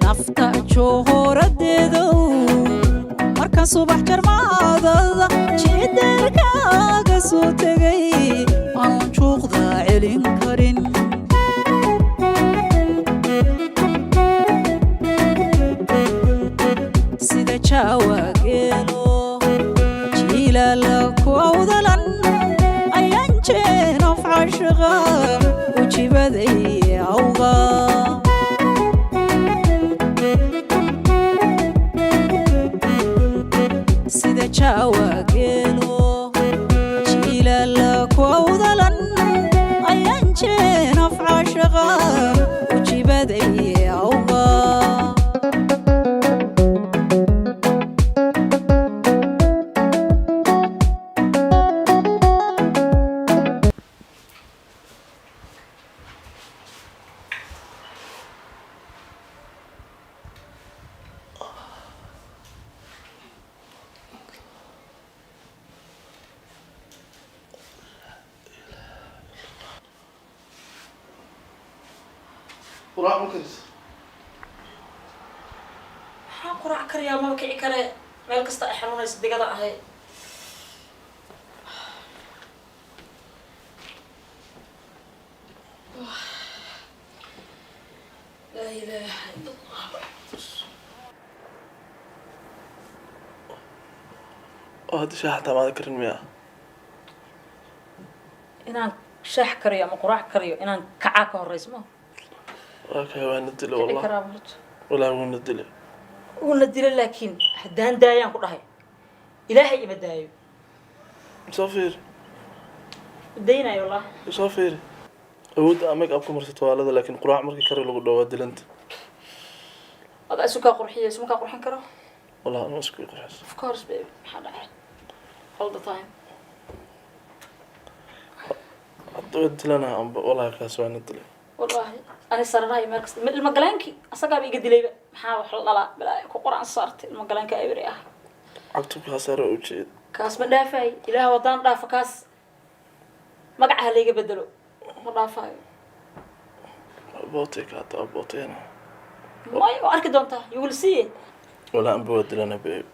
nafta joohoradeedo marka subax jarmaada jiidarkaaga soo tagay aan juuqda celin karin sida jawaageelo jiilala ku awdalan ayaan jeenaf cashaqa ujibaday awga sida jawaageelo jiilala ku awdalan ayaan jeenaf cashaqa ujibaday awga قراء مكرس ها قراء كريا ما كعي كره مeel kasta ay xanuunayso digada ahay la ilaaha illallah هذا شيء حتى ما ذكر المياه inaan shaax kariyo ama quraac kariyo inaan kacaa ka horeysmo اوكي وين ندله والله والله ولا وين ندله وندله laakiin hadaan daayaan ku dhahay ilaahay ima daayo مسافر daynayo wallah مسافر أود أمك أبكم مرسل والده لكن قراء مركي كرر لو قدوا دلنت هذا سوكا قرحيه اسمك قرحان كرو والله أنا مسكين قرحس of course baby حدا all the time أود لنا والله كاس وين ندله والله أنا صرناي مركز المقلانكي أصلا بيجي دليل محاول حل لا بلا كقرآن صارت المقلانكي أيبريها عقتك خسارة وجد كاس من دافعي إله وطن دافع كاس مقعها اللي يبدلوا مدافعي بوتيك هذا بوتينا ما يعرف دونتا يقول سي ولا أنا بود لنا بيب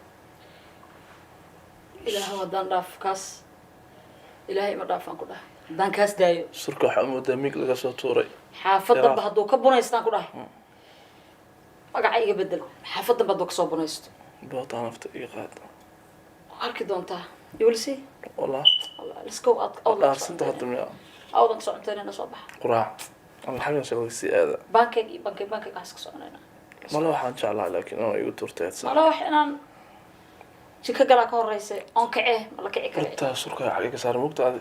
إله وطن دافع كاس إلهي مدافع كله دان كاس دايو سرك حمود ميك لقى صوتوري حافظ بهدو كبونيستان كله مقعي يبدل حافظ بهدو كسو بونيست بوت أنا فتي قاعد عارف دونتا يقول سي والله let's go out أرسلت هذا المياه أوضن صعبتين أنا صباح قراء أنا حاجة شغل هذا بانكي عسك صعبنا ما له حاجة على لكن أنا يقول تورتات ما له إحنا شكل قلق هو الرئيس أنك إيه ولا كإيه برتا سرك عليك صار مقطع هذه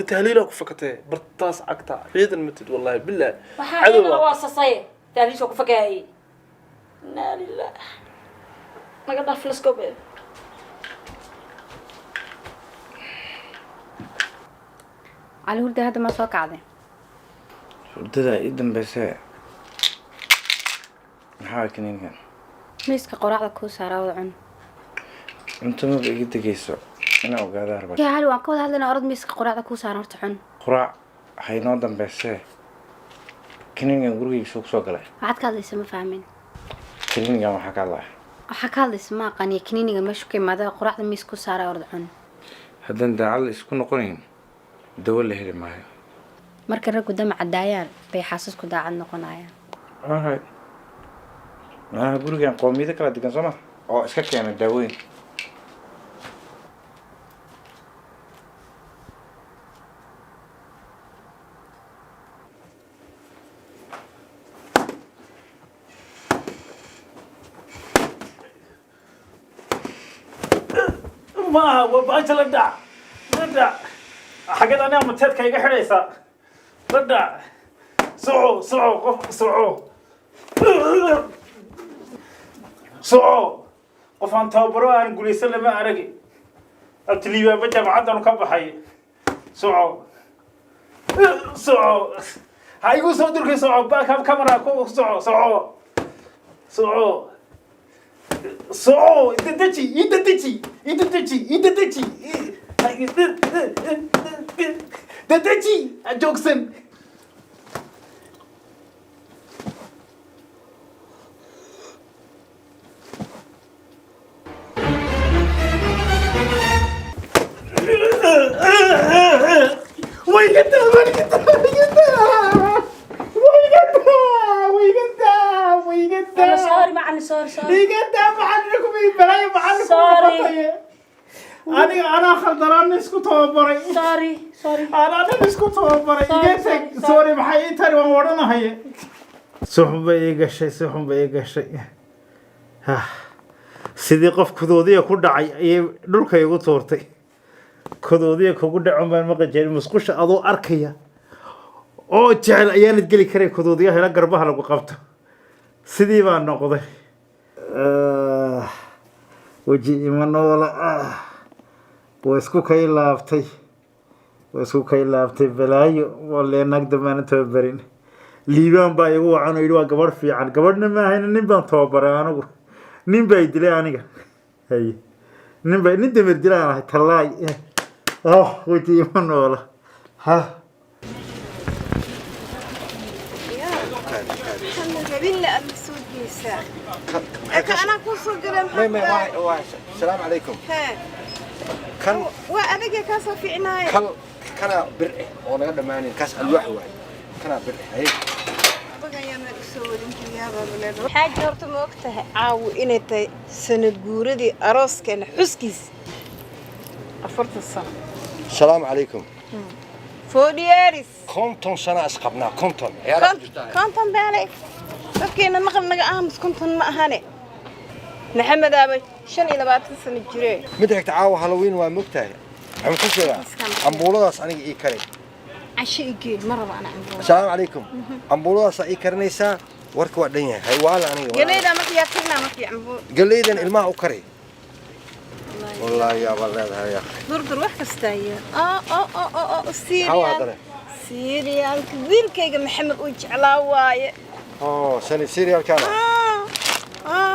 تهليلك فكته برتاس عقطع عيد المتد والله بالله عدو واسصيه تهليل شو كفكاي لا لله ما قدر فلسكوب على ولد هذا ما سوق عادي ولدها إيدن بس محاول كنين كان ميسك قراعة كوسارة وعن أنت ما بقيت تجيسو أنا وقاعد أربع يا هلو أنكود هذا أنا أرد ميسك قراعة كوسارة ارتحن قراع حينادن بس كنين كان قولي سوق له عاد كذا اسمه فاهمين كنين كان حكى الله وحكى هذا اسمه قني كنيني مش كم هذا قراعة ميسك كوسارة أرتحن هذا دعال يسكن قرين دول اللي معي marka rag gudama cadayaan bay xaasas ku daacad noqonayaan هاي أنا guriga qoomiyada kala degan Soomaa oo iska keenay daawooyin ما هو باجل ندع حاجات أنا متهد كي يحرسها ندع سعو قف أنت برا نقول يسلم ما أرجع التليفون بجا معدن وكب حي سعو هاي يقول صدرك سعو باك هم كاميرا كو سعو انت تجي جوكسن macalin sorry dhiigada macalinku bii balay macalinku Sorry. أنا خلدران اسكو توبري sorry أنا اسكو توبري Sorry. سوري بحي ترى وورنا هي سحب بيجا شيء ها sidii qof kudoodiya ku dhacay ay dhulka igu toortay kudoodiya kugu dhaco ma maqajeen musqusha adoo arkaya oo jecel ayaan geli karay kudoodiya hela garbaha lagu qabto sidii baan noqday waji imanoola waa isku kay laabtay balaayo wala nagda maan tababarin liibaan baa igu wacan oo waa gabadh fiican gabadhna ma ahayn nin baan tababaray anigu nin bay dilay aniga hay nin damir dilaan talaay waji imanoola ha بالله السود نساء أنا كوسو قلم السلام عليكم كان وأنا كاسة في عناية كان برئ وأنا قد ماني كاس الواحد واحد كان برئ هي بقى يا مكسود يمكن يا بابا حاجة هرت وقتها عاو إنتي سنة جوردي أراس كان حسكيس أفرت الصلاة السلام عليكم فودياريس كنتم سنة أسقبنا كنتم كنتم بالك dadkeena maqal naga aamus kuntan ma ahane maxamed aabay 25 sano jirey mid xigta caawa Halloween waa mugtahay waxaan ku sheegaa ambuuladaas aniga ii karay عشيقي مرة أنا عندي. السلام عليكم. أمبولو صاي كرنيسا ورك ودنيا هاي والا أنا. قليدا ما في كلنا ما في أمبول. قليدا الماء وكري. والله يا ولد هاي. دور واحد استايا. سيريال. حواضر. سيريال كبير كيجا محمد وجعلا واي. سنة سيريال كان.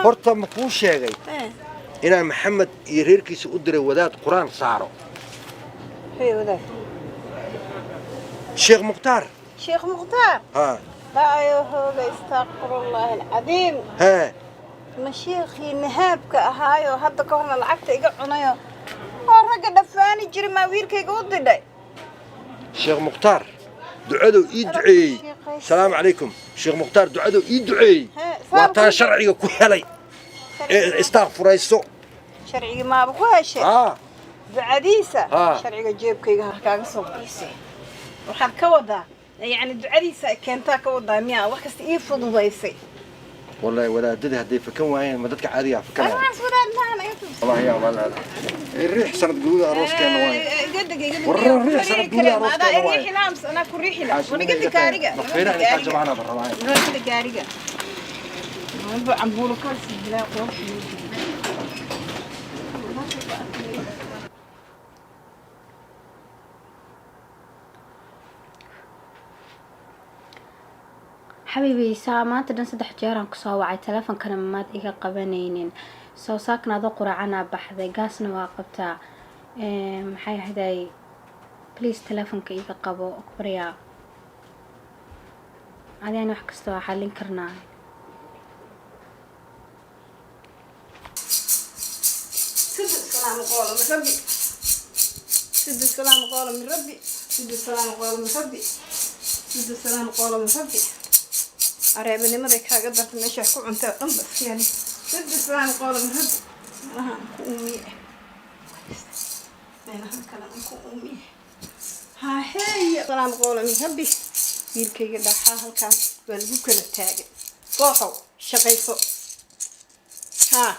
هرتا مكوش يا جاي. إن محمد يريركي سأدري ودات قرآن صاروا. هي ودات. شيخ مختار. شيخ مختار. لا يهوب استغفر الله العظيم. مشيخي نهابك هايو هذا كون العقد يقعنايو. ورقة دفاني جري ما ويرك يقود لي. شيخ مختار دعادو يدعي. السلام عليكم. شيخ مختار دعادو يدعي. وطن شرعي كهلي. استغفر الله. شرعي ما بقول شيء. دعاديسة. شرعي جيبك يقهر صوبيسي. وحاب كوضع يعني دعاديسة كانت كوضع مياه وحكست يفضل ضيسي. والله ولا ددها دي فكم وين ما دتك عادية فكم. أنا سودان معنا يطلع. والله يا والله. الريح صارت جودة أروس كان وين. قد. والريح صارت جودة أروس كان وين. الريح لامس أنا كل ريح لامس. وأنا قد كارجة. مخيرة اللي كان جمعنا برا معي. أنا قد كارجة. عم بقول كرس بلا قوة. حبيبي ساعة ما تدن صدح جاران كسوا وعي تلفون كان مات إيجا قبنينين سو ساكنا ذو قرعنا بحذي قاسنا واقبتا محي هداي بليز تلفون كإيجا قبو أكبريا عادي أنا وحكستوا حالين كرنا سد السلام قول من ربي سد السلام قول من ربي سد السلام قول من ربي سد السلام قول من ربي أريبني ما ذيك قدرت ماشي أحكو عن تأم بس يعني سد السلام قول من ربي أمي أنا هالكلام أمي ها هي السلام قول من ربي يلكي قد حاها كان والبوك التاجر قاطو شقيسو ها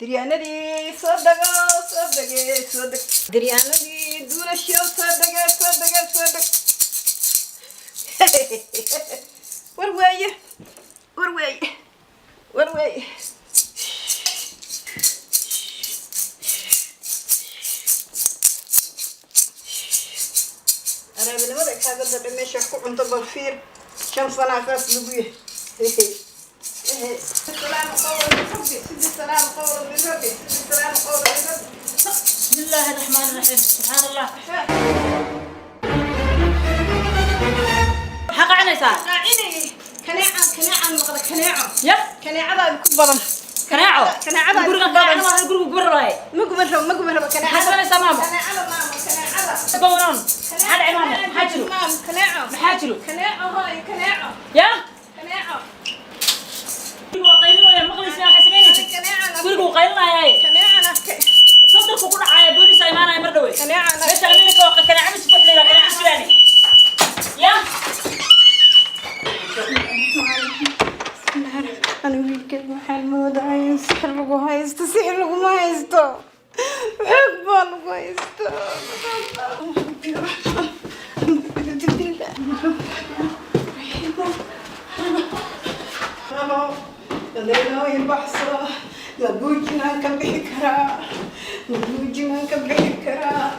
دريانا دي صدق دريانا دي دون الشيء صدق ورواية أنا من ماذا كذا ده ماشي أحكو عن تبصير كم سنة فاس لبيه السلام قول من ربي السلام قول من ربي السلام قول من ربي بسم الله الرحمن الرحيم سبحان الله حق عنيسا عيني كناعة مقدر كناعة يب كناعة ذا بكبرن كناعة كناعة مقبرة كناعة حسنا سمامه كناعة ماما كناعة بورون هذا عمامه حاجلو كناعة هاي كناعة يا كناعة وقيمه يا مغلي وقيلنا كنيعة نحكي صدق كل عاية بولي سايمانا يا مردوي كنيعة نحكي متى أمريكا وقت كان عم تفتح لي كان عم سلاني يا أنا ويلك محل مودعين سحر لقو هايستو سحر لقو ما هايستو حقبان لقو هايستو لدينا يبحثوا لبوجنا كبحكرا لبوجنا كبحكرا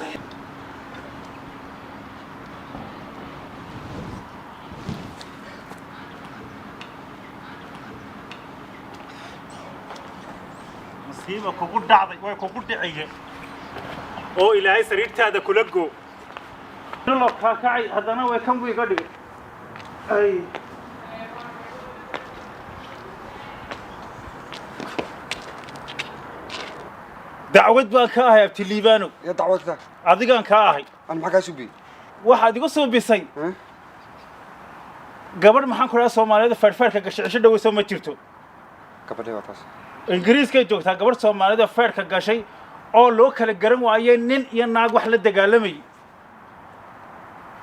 مصيبة كوكو دعضي وي كوكو دعية oo ilaahay sariirtaada kula go lo ka kacay hadana way kan way gadhig ay dacwad baan ka ahay abti liibano يا دعوتك adigaan ka ahay أنا معك أسوبي waxaad igu soo bisay gabadh maxaan ku raraa Soomaalida feerka gashay cisho dhaweyso ma jirto كبرني وطاس ingiriiska joogtaa gabadh Soomaalida feerka gashay oo loo kala garan waayay nin iyo naag wax la dagaalamay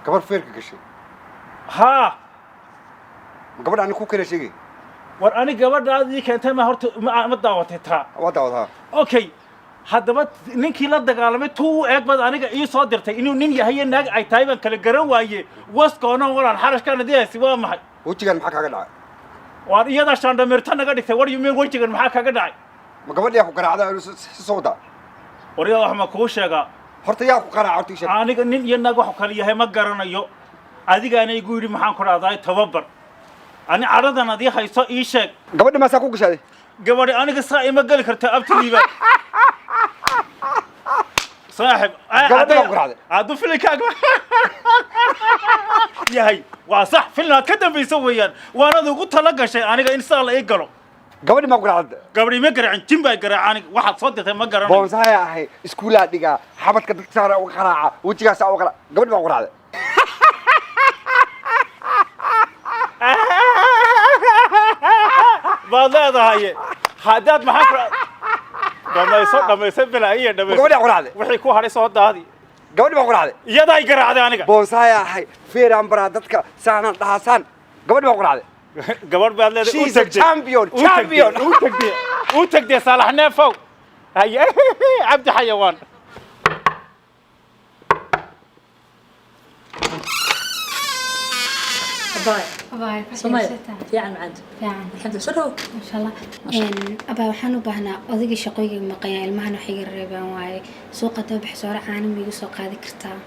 كبر فيرك قشي ha قبل أنا كوكي لشيء war ani gabadhaadii keentay ma horta ma daawatay taa وضعها okay haddaba ninkii la dagaalamay tuu eeg bad aniga ii soo dirtay inuu nin yahay naag ay tahay baan kala garan waaye waskoona walaan xarashkana diyaasi waa maxay وجهك معك هذا العاد war iyada shandhamirta naga dhigtay war yimeen wajigan maxaa kaga dhacay ما قبل ياكو قرع هذا صودا war iyada wax ma kuu sheegaa هرت ياكو قرع عرتي شيء aniga nin iyo naag wax kale yahay ma garanayo adigaana igu yiri maxaan ku raadaay tababar ani caradan adii hayso ii sheeg قبل ما ساكو قشادي gabadhi aniga saa ima gali kartaa abtiliiba saaxib gabadha waa quracday aadu filikaaga yahay waa sax filna ka dambayso weeyaan waanad ugu tala gashay aniga in saa la ii galo قبل ما قرعد gabadhi ma garacin jin baa garacaan waxaad soo dirtay ma garanayo بونسايا هي اسكولا دغا حبدك دك سارا او قراعه وجهاس او قرع قبل ما قرعد baad leedahay haddaad maxaa dhamayso bilaahiya dhamayso قبل ما قرعد wixii ku hadhay soo daadi قبل ما قرعد iyada ay garaacday aniga بونسايا هي فيران برا ددك سانا دحاسان قبل ما قرعد gabadh baad leedahay she's a champion champion u tagtay Saalax Neefow haye Abdi Xayawaan باي سمية في عن معد الحمد لله سرو ما شاء الله أبا waxaan u baahnaa odayga shaqooyiga maqayaa ilmahan wax iga reebaan waaye suuqa tabax soo raacaan miigu soo qaadi kartaa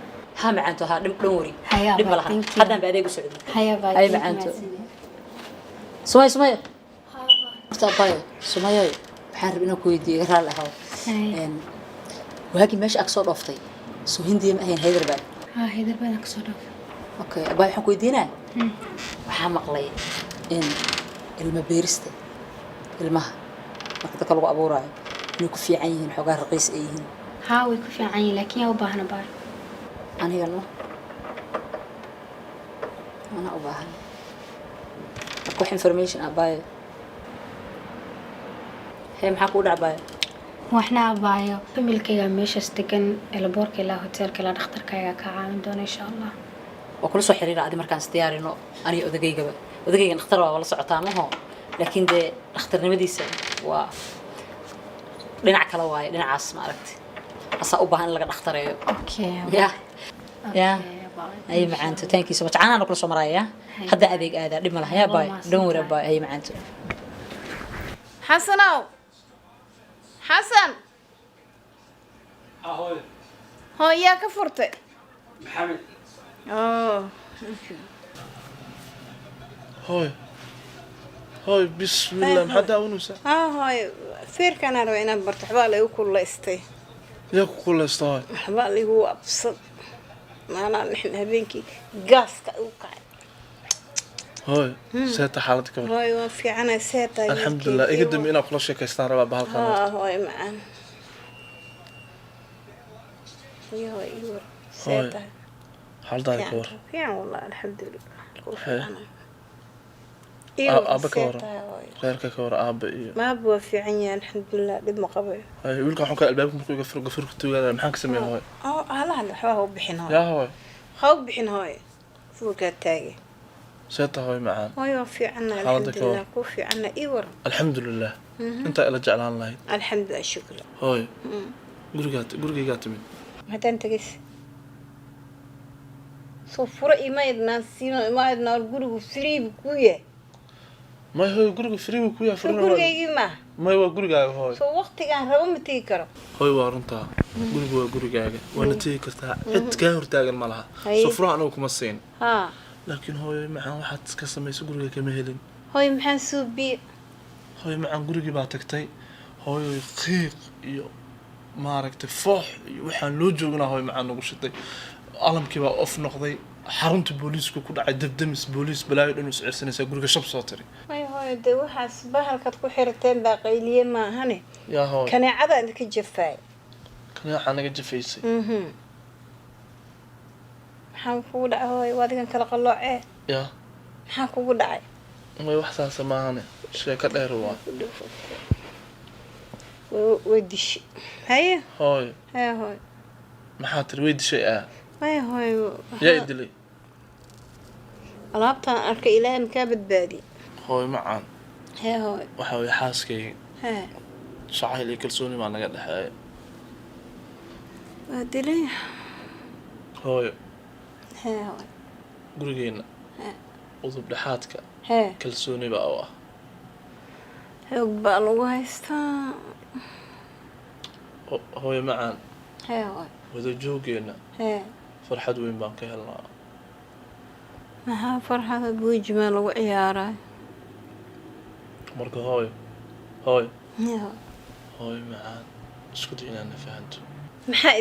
ها معنته ها دم وري هيا دم لها حدا بعدين يقصد هيا باي هاي معنته سمية باي سمية بحارب إنه كويدي غير لها وهاكي ماشي أكسر رفتي سو هندي ما هي هيدر بعد هيدر بعد أكسر أوكي باي حكوا يدينا وحامق لي إن المبيرسته المها ما كده كلوا أبو راي إنه كفي عين حجار رقيس أيهن ها ويكفي عين لكن يا وباهنا بار أنا يلا أنا أباهن أكو information أباي هي محاكو دعباي وإحنا أبايو فملكي مش استكن البورك لا هوتيل كلا دختر كيا كعامل دون إن شاء الله وكل سو حريرة عادي مركان استياري إنه أنا أدقيقة أدقيقة نختارها ولا صعتها ما هو لكن ده اخترنا مديسة و لنا عكلا واي لنا عاص ما عرفت أصلا أباهن لقد اختاره أوكي يا أي معنته تانكي سو ماتش أنا نقول سمرايا حدا أذيك هذا لما لها يا باي دور باي أي معنته حسناو حسن هو يا كفرت محمد هاي بسم الله محدا ونسا هاي فير كان أنا برتحبال يوكل لاستي ياكو كل استاي حبالي هو أبسط ما أنا نحن هبينكي قاس كأوقع هاي سيتا حالتك هاي في عنا سيتا الحمد لله يقدم إنا كل شيء كيستان ربع بهالقناة هاي معان هاي أبا كورة غيرك كورة أبا إيه ما أبغى في عيني الحمد لله قد ما قبل ويلقى حنك الباب ممكن يقفل كتوجا محاك سميه هاي هلا هو بحين هاي يا هاي هو بحين هاي فوق التاجي سيتا هاي معان هاي في عنا الحمد لله كوفي عنا إيور الحمد لله أنت إلى جعل الله الحمد لله شكرا هاي قرقات من متى أنت قس صفرة ما يدنا سينا ما يدنا القرق فري بكوية ما هو قرق فري وكويا فري القرق ما هو قرق هاي سو وقت كان ربما متيكر هاي وارنتا قرق وانا تيكرتا عد كاهر تاجر مالها صفرة أنا وكم الصين ها لكن هاي معان واحد كسر يسوق قرق كمهلين هاي محسوب بي هاي معان قرق باتكتي هاي خيق يو ما ركت فوح وحن لو جوجنا هاي معان نقشتي عالمكii baa of noqday xarunta booliisku ku dhacay dabdamis booliis balaayo dhan is cirsanaysa guriga shab soo tiri ay hooyade waxaas bahalkad ku xirteen baa qayliye maahane yaa hooy kaneecada inta ka jafay kaneeca naga jafaysay maxaa kugu dhacay hooy wadigan kala qalloocee yaa maxaa kugu dhacay way wax saas maahane sheeko dheer waa way dishi haye hooy haye hooy maxaa tiri way dishay haye hooy yaa idilay alaabtaan arka ilaahay makaa badbaadi hooy macaan haye hooy waxa way xaaskayga haye shacayl iyo kalsooni baa naga dhexeeya waa dilay hooy haye hooy gurigeena udub dhexaadka haye kalsooni baa u ah xoog baa lagu haystaa hooy macaan haye hooy wada jooggeena haye farxad weyn baan ka helnaa maxaa farxada buujimaa lagu ciyaaray marka hooy hooy yaa hooy macaan isku day inaad na fahanto maxaa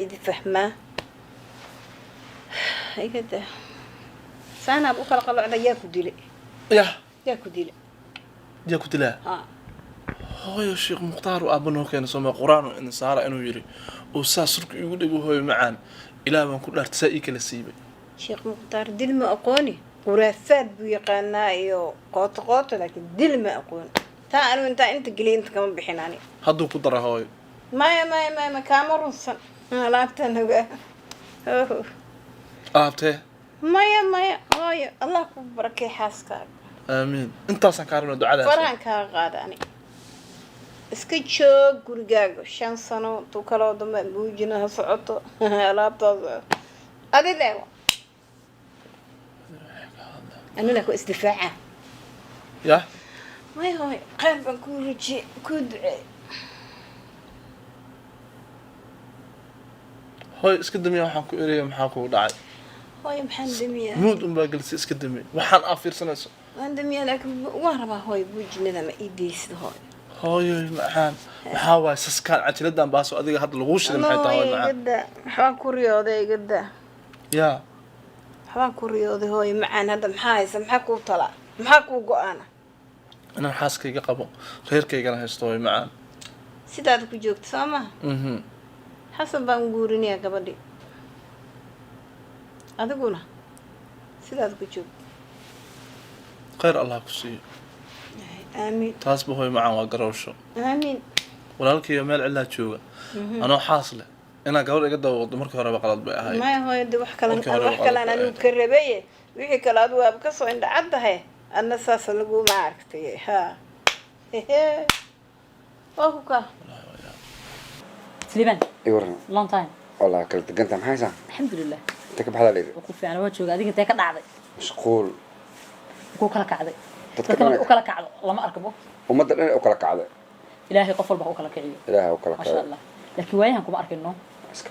idin fahmaa igada saanaab u kala qalocda yaa ku dilay yaa ku dilay haa hooyo sheekh mukhtaar aabba noo keenay sooma quraan oo insaara inuu yiri oo saa surka igu dhigo hooyo macaan ilaa baan ku dhaartay saa ii kala siibay sheekh mukhtaar dil ma aqooni quraafaad buu yaqaanaa iyo qooto laakiin dil ma aqooni taa anu inta geliyay inta kama bixin ani hadduu ku dara hooyo maya kaama runsan alaabtan ogaa aabtee maya hooyo allah ku barakay xaaskaaga aamiin intaasaan kaa rabnaa ducadaas farahan kaa qaada ani iska joog gurigaaga 5 sano tu kaloo dambe buujina ha socoto alaabtaas adi leewa أنا لك استفاعة يا ما هو قلب أقول شيء كدعي هاي اسكدمي waxaan ku ereeyay maxaa ku dhacay هاي محندمية mood un baa galsi iskadami waxaan afiirsanayso محندمية لكن وهربا هاي بوجنا ما إيديس هاي hooyo macaan maxaa waay saskaan cajiladan baaso adiga hadda lagu shiday maxay tahay macaan قدا حوان كوريودي قدا yaa حوان كوريودي هاي معان هذا محايس محاكو طلع محاكو قوانا inaan xaaskayga qabo reerkaygana haysto hooyo macaan sidaad ku joogto sooma xasan baan guurinayaa gabadhii adiguna sidaad ku joogto khayr allah ku siiyo aamiin taas ba hooyo macaan waa garawsho aamiin walaalkayga meel cilaa jooga anoo xaas leh inaan gabadh iga dawaqdo markii horeba qalad bay ahayd maya hooyo de wax kalan anigu ka rabaye wixii kale adu waaba kasoo indhacaddahay adna saasa laguma aragtay ha waa ku kaa سليمان يورنا long time والله كنت قنت محايسة الحمد لله انت كيف حدا ليلي وقف يعني وجهك هذيك انت كدعدي مشغول كو كلا كعدي تتكلم كلا كعدو لما اركبه وما ادري اوكلا قاعدة الهي قفل بقى كلا كعيو الهي اوكلا ما شاء الله لكن وين هنكم اركنه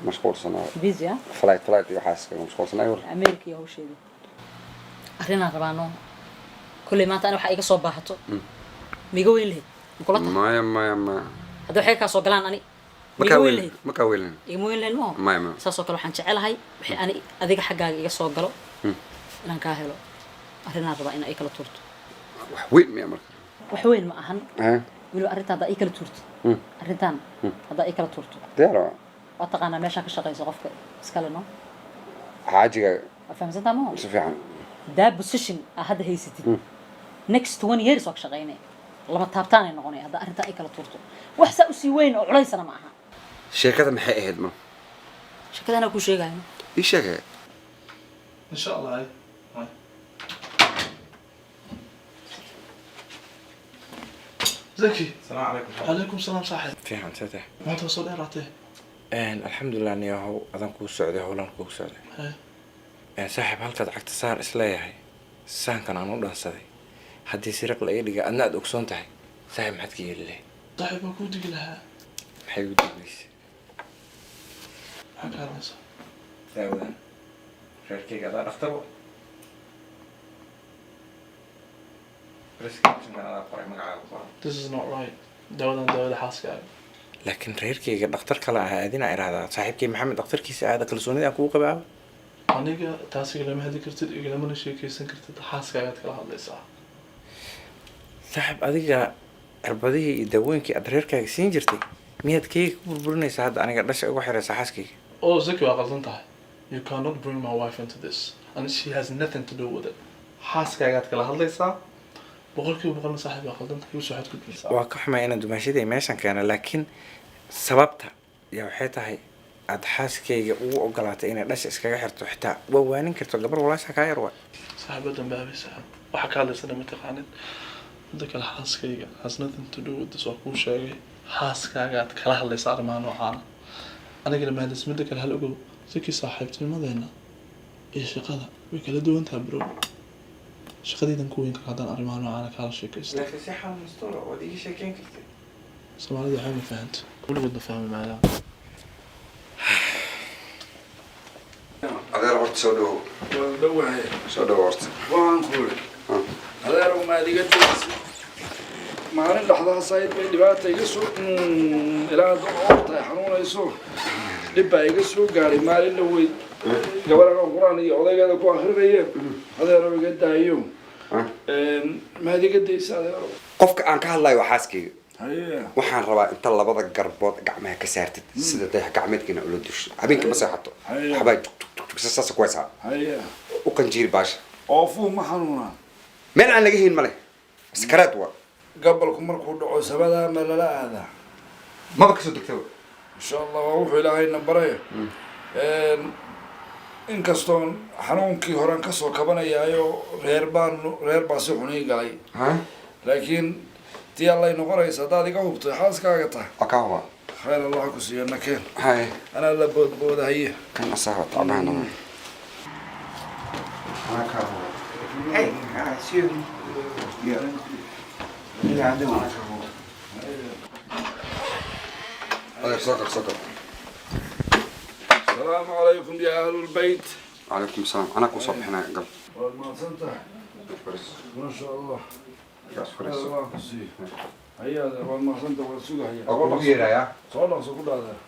مشغول سنة بيزي ها فلايت يحاسك مشغول سنة يور امريكي هو شيء arina rabano kulli maanta aan waxa iga soo baahato miga weyn leeyahay kulata ما hada waxay ka soo galaan ani ما كاويلن iga weyn leeyahay mo ما saasoo kale waxaan jecelahay wixii ani adiga xaggaaga iga soo galo inaan ka helo arina rabaa in ay kala turto وين ما امرك wax weyn ma ahan ها wili arinta hada ay kala turto arintan hada ay kala turto ديرو waa taqaanaa meesha ka shaqeyso qofka iskale no حاجة fahamsantaa ma سفيان that position هذا هي ستي next 20 years وقت شغالين لما تابتان النقوني هذا أنت أي كلا تورتو وحسا أسيوين أو علي سنة معها شركة محي أهد ما شكلها أنا كل شيء قاعد إيش شركة إن شاء الله هاي زكي السلام عليكم. عليكم السلام صاحب في عن ساتح. ما توصل إيه راتيه الحمد لله إني هو أذن كوس سعودي هولان كوس سعودي. صاحب هالكد عكت صار إسلاي سان كان عنو ده صدي حد سيرك لأي لقى أنا أدوكسون تحي صاحب محد كي يلي صاحب أكون دق لها حيو دبليس حق هذا صح داودا شركة قاعدة أختبر prescription كان أنا قرأ مقعد this is not right دولة حاسكة لكن ريركي دكتور كلا هادينا إرادة صاحبكي محمد دكتور كيس هذا كل سنة أكو قبعه aniga taas igama hadi kartid igamana sheekaysan kartid xaaskaaga kala hadlaysaa saaxib adiga arbadihii iyo dawooyinkii aad reerkaaga siin jirtay miyaad kayga ku burburinaysaa hadda aniga dhasha ugu xiraysaa xaaskayga oo Zaki waa qaldan tahay you cannot bring my wife into this and she has nothing to do with it xaaskaagaad kala hadlaysaa boqolkiiba boqolna saaxiib waa qaldan tahay soo xad ku jirtaa waa ka xumaa inaan dumaashadii meeshan keena laakiin sababta yaa waxay tahay aad xaaskayga ugu ogolaatay inay dhasha iskaga xirto xitaa waa waanin karto gabar walaasha kaa yar waa saaxiibadan baabaysaa waxa ka hadlaysana ma taqaanin hadda kale xaaskayga has nothing to do with this oo kuu sheegay xaaskaagaad kala hadlaysaa arrimaha noocaana anigana maadaas midda kale hal ogow Zaki saaxiibtinimadeena iyo shaqada way kala duwan tahay bro shaqadiidan ku weyn haddaan arrimaha noocaana kala sheekaysto laakiin si xamuustoona waad iga sheekeyn kartay Soomaalida waxay ma fahanta weligood fahmi maayaan adeer horta soo dhawow dhawahay soo dhawow horta waan kuuri adeer uma adiga joogsi maalin dhaxdaas ayd bay dhibaata iga soo ilaa doorta xanuunayso dhib baa iga soo gaaray maalin dhaweyd gabadhan quraan iyo odaygeeda ku akhrinayeen adeer iga daayo ma adiga daysa adeer qofka aan ka hadlayo waa xaaskayga haye waxaan rabaa inta labada garbood gacmaha ka saartid sida dayax gacmeedkiina ula dusho habeenkii ma seexato waxbaa saasa ku haysaa haye u qanjiiri baasha oofuu ma xanuunaa meel aan laga hayn ma leh iskaraad waa gabalku markuu dhaco sabadaa ma lala aadaa maba kasoo degtaba insha allah waa wuxuu ilaahayna baray inkastoon xanuunkii horan kasoo kabanayaayo reer baa si xunii galay laakiin tii allay noqonaysa haddaad iga hubtay xaaskaaga tahay waa kaa hubaa khayr allah ku siiyo nakeen haye anaa la boodboodahaye kan asaaba tacbaana waa kaa hubaa hey see you adeer soo kal asalaamu calaykum ya ahlulbayt calaykum salaam anaa kusoo bixinaya gal waad mahadsan tahay maasha allah khayr allah ku siiyo haye adeer waad mahadsan tahay waad sugahaya oo kugu yeerayaa soo dhaqso ku dhaadeer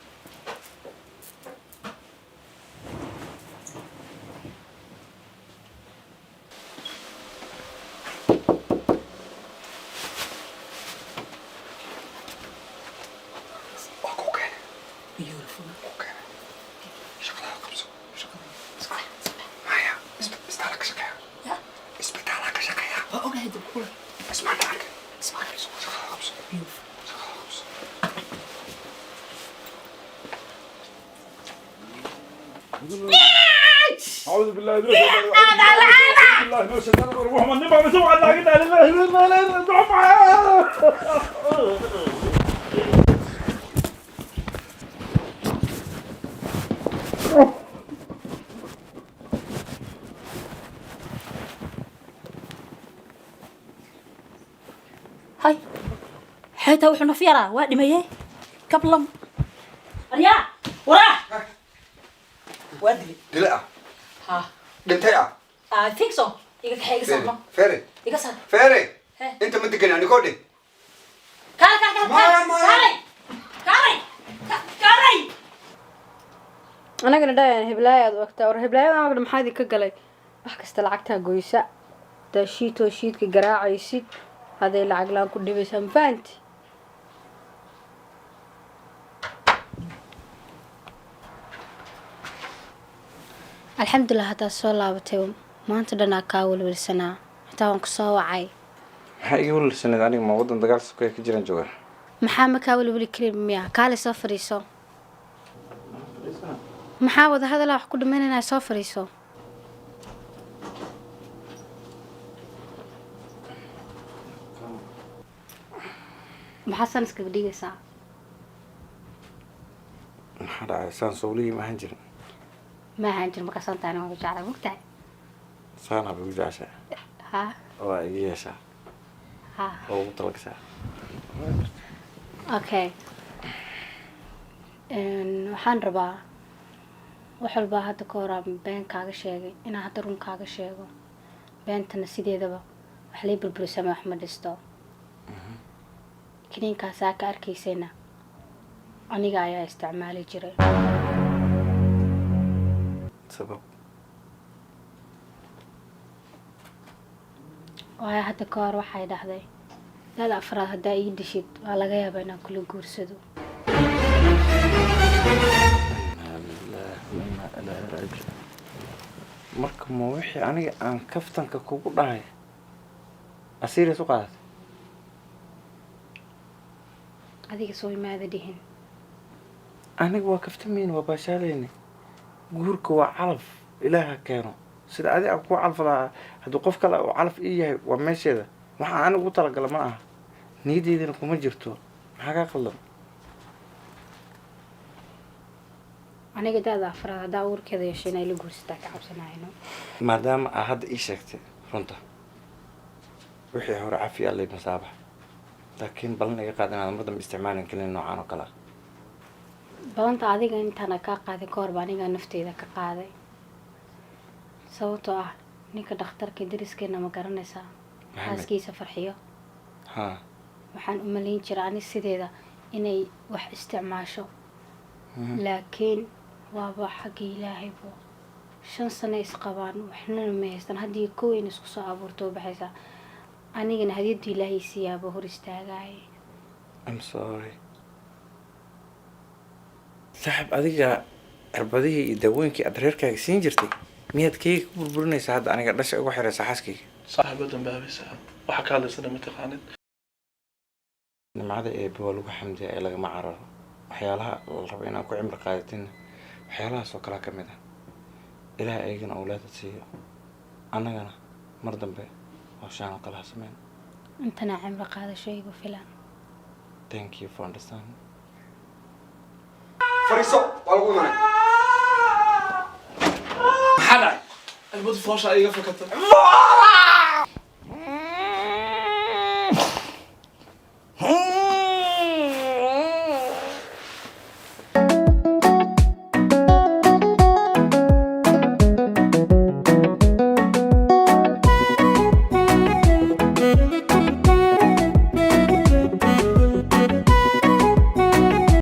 beautiful shaqada qabso maya isbitaal ka shaqeeya ya isbitaal ka shaqeeya waa ogahay dad ismaan ark ismaan shaqada qabso beautiful أعوذ بالله من الشيطان الرجيم محمد نبغى نسوي على كده هاي حيتا وحنا فيرا وادي ميه قبل ريا وراه وادي dilaa ها dhintay ah I think so iga kaxayga saarno feere iga saar feere He. inta ma degan ani kodhe kaalay anagana dhaayaan heblaaya aad ogtaa war heblaayada anagana maxaa idinka galay wax kasta lacagtaa goysa hadaa shiitoo shiidka garaacaysid hadday lacag laan ku dhibaysaa mafahanti alxamdulilah haddaad soo laabatay maanta dhanaa kaa welwelsanaa xitaa waan ku soo wacay maxaa iga welwelsaneed aniga ma waddan dagaal sokeeye ka jiraan joogaa maxaa ma kaa welweli karin miya kaale soo fadhiiso maxaa wada hadalaa wax ku dhamaynanaa soo fadhiiso maxaa san iskaga dhigaysaa maxaa dhacay saan sowligii ma ahaan jirin ma ahaan jir markaasaan taani waan ku jeclay mogtahay saanaa bay u jeceshaa ha waa iga yeeshaa ha oo ugu talagashaa okay waxaan rabaa wax walbaa hadda ka horaa been kaaga sheegay inaan hadda run kaaga sheego beentana sideedaba wax lay burburisama wax ma dhisto kiniinkaasaa ka arkaysayna aniga ayaa isticmaali jiray sabab waayo hadda ka hor waxay dhahday dada afraad haddaa ii dhishid waa laga yaabaa inaan kula guursado marka ma wixii aniga aan kaftanka kugu dhahay asiirias u qaadatay adiga soo imaada dhihin aniga waa kaftamayna waa baashaaleyna guurka waa calaf ilaaha keeno sida adiga ku calfadaa hadduu qof kale uu calaf ii yahay waa meesheeda waxaa aniga ugu talagala ma aha niyadeydana kuma jirto maxaa kaa qaldan aniga dada afraad haddaa uurkeeda yeeshay inay la guursataa ka cabsanayno maadaama aa hadda ii sheegtay runta wixii hore cafi allay masaabax laakiin balan iga qaad inaad mar dambe isticmaalin kelin noocaan oo kale ah balanta adiga intaana kaa qaaday ka horba anigaa nafteyda ka qaaday sababtoo ah ninka dhakhtarka dariskeena ma garanaysaa xaaskiisa farxiyo haa waxaan u malayn jiraa ani sideeda inay wax isticmaasho laakiin waaba xagga ilaahaybo 5 sano isqabaan waxnana ma haystaan haddii kooyin isku soo abuurto baxaysaa anigana hadiyadu ilaahay siyaabo hor istaagay I'm sorry saaxib adiga cirbadihii iyo daawooyinkii aad reerkaaga siin jirtay miyaad kayga ku burburinaysaa hadda aniga dhasha ugu xiraysaa xaaskayga saaxiibo dambaabaysaa waxa ka hadlaysana ma taqaanid nimcada eebbe waa lagu xamdiyaa ee lagama cararo waxyaalaha la rabo inaan ku cimri qaadatin waxyaalahaas oo kale ka mid ah ilaah aygana awlaada siiyo annagana mar dambe hawshaan oo kale ha sameyn intana cimri qaadasho igu filan thank you for understanding fariiso waa lagu imanay maxaa dhacay albad foosha iga fakatay